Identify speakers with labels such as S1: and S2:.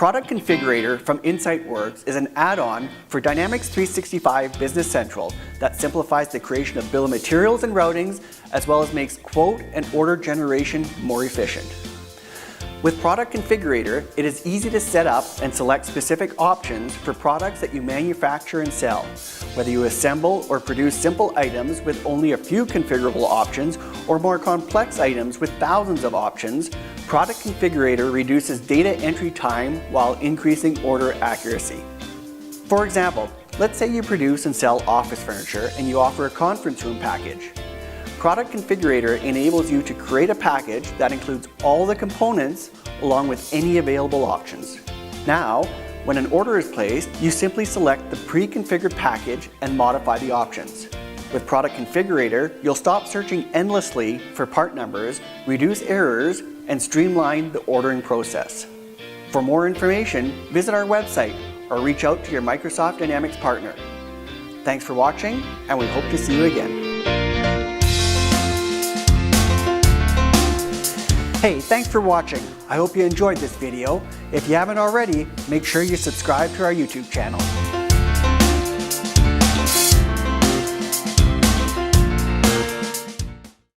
S1: Product Configurator from InsightWorks is an add-on for Dynamics 365 Business Central that simplifies the creation of bill of materials and routings, as well as makes quote and order generation more efficient. With Product Configurator, it is easy to set up and select specific options for products that you manufacture and sell. Whether you assemble or produce simple items with only a few configurable options or more complex items with thousands of options, Product Configurator reduces data entry time while increasing order accuracy. For example, let's say you produce and sell office furniture and you offer a conference room package. Product Configurator enables you to create a package that includes all the components along with any available options. Now, when an order is placed, you simply select the pre-configured package and modify the options. With Product Configurator, you'll stop searching endlessly for part numbers, reduce errors, and streamline the ordering process. For more information, visit our website or reach out to your Microsoft Dynamics partner. Thanks for watching, and we hope to see you again. Hey, thanks for watching. I hope you enjoyed this video. If you haven't already, make sure you subscribe to our YouTube channel.